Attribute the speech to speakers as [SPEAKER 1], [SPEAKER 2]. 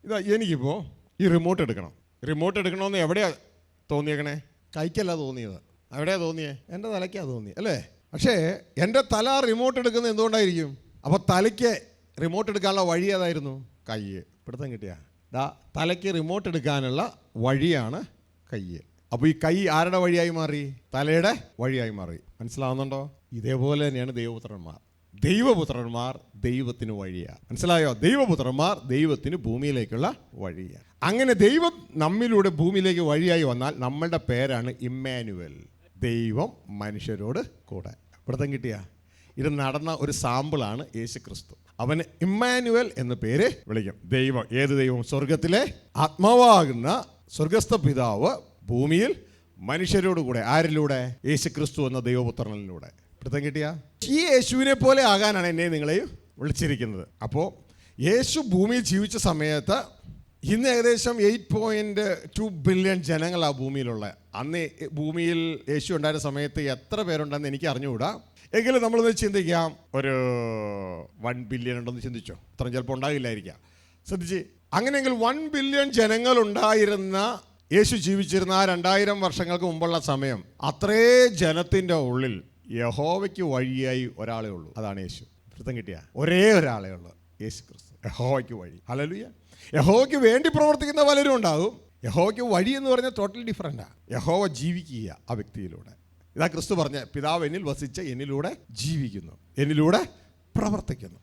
[SPEAKER 1] ഇതാ എനിക്കിപ്പോൾ ഈ റിമോട്ട് എടുക്കണമെന്ന് എവിടെയാ തോന്നിയേക്കണേ? കൈക്കല്ല തോന്നിയത്. എവിടെയാ തോന്നിയേ? എൻ്റെ തലയ്ക്കാ തോന്നിയത് അല്ലേ? പക്ഷേ എൻ്റെ തല റിമോട്ട് എടുക്കുന്നത് എന്തുകൊണ്ടായിരിക്കും? അപ്പോൾ തലയ്ക്ക് റിമോട്ട് എടുക്കാനുള്ള വഴി ഏതായിരുന്നു? കൈ. പിടുത്തം കിട്ടിയ തലയ്ക്ക് റിമോട്ട് എടുക്കാനുള്ള വഴിയാണ് കൈ. അപ്പോൾ ഈ കൈ ആരുടെ വഴിയായി മാറി? തലയുടെ വഴിയായി മാറി. മനസ്സിലാവുന്നുണ്ടോ? ഇതേപോലെ തന്നെയാണ് ദൈവപുത്രന്മാർ ദൈവത്തിന് വഴിയാണ്. മനസ്സിലായോ? ദൈവപുത്രന്മാർ ദൈവത്തിന് ഭൂമിയിലേക്കുള്ള വഴിയാണ്. അങ്ങനെ ദൈവം നമ്മിലൂടെ ഭൂമിയിലേക്ക് വഴിയായി വന്നാൽ നമ്മളുടെ പേരാണ് ഇമ്മാനുവൽ, ദൈവം മനുഷ്യരോട് കൂടെ. പിടുത്തം കിട്ടിയ ഇത് നടന്ന ഒരു സാമ്പിളാണ് യേശു ക്രിസ്തു. അവന് ഇമ്മാനുവൽ എന്ന പേര് വിളിക്കും. ദൈവം, ഏത് ദൈവം? സ്വർഗത്തിലെ ആത്മാവാകുന്ന സ്വർഗസ്ഥ പിതാവ് ഭൂമിയിൽ മനുഷ്യരോട് കൂടെ. ആരിലൂടെ? യേശു ക്രിസ്തു എന്ന ദൈവപുത്രനിലൂടെ. പിടുത്തം കിട്ടിയ ഈ യേശുവിനെ പോലെ ആകാനാണ് എന്നെ നിങ്ങളെയും വിളിച്ചിരിക്കുന്നത്. അപ്പോൾ യേശു ഭൂമിയിൽ ജീവിച്ച സമയത്ത് ഇന്ന് ഏകദേശം 8.2 ബില്യൺ ജനങ്ങളാണ് ഭൂമിയിലുള്ള. അന്ന് ഭൂമിയിൽ യേശു ഉണ്ടായിരുന്ന സമയത്ത് എത്ര പേരുണ്ടെന്ന് എനിക്ക് അറിഞ്ഞുകൂടാ. എങ്കിലും നമ്മളൊന്ന് ചിന്തിക്കാം, ഒരു 1 ബില്യൺ ഉണ്ടെന്ന് ചിന്തിച്ചോ? അത്രയും ചിലപ്പോൾ ഉണ്ടാകില്ലായിരിക്കാം. ശ്രദ്ധിച്ച്, അങ്ങനെയെങ്കിൽ 1 ബില്യൺ ജനങ്ങളുണ്ടായിരുന്ന യേശു ജീവിച്ചിരുന്ന 2000 വർഷങ്ങൾക്ക് മുമ്പുള്ള സമയം, അത്രേ ജനത്തിൻ്റെ ഉള്ളിൽ യഹോവയ്ക്ക് വഴിയായി ഒരാളേ ഉള്ളൂ. അതാണ് യേശു. വൃത്തം കിട്ടിയ ഒരേ ഒരാളേ ഉള്ളൂ, യേശു ക്രിസ്തു. യഹോവയ്ക്ക് വഴി. ഹല്ലേലൂയ. യഹോവയ്ക്ക് വേണ്ടി പ്രവർത്തിക്കുന്ന പലരും ഉണ്ടാകും. യഹോവയ്ക്ക് വഴി എന്ന് പറഞ്ഞാൽ ടോട്ടൽ ഡിഫറൻറ്റാണ്. യഹോവ ജീവിക്കുക ആ വ്യക്തിയിലൂടെ. ഇതാ ക്രിസ്തു പറഞ്ഞ, പിതാവ് എന്നിൽ വസിച്ച് എന്നിലൂടെ ജീവിക്കുന്നു, എന്നിലൂടെ പ്രവർത്തിക്കുന്നു.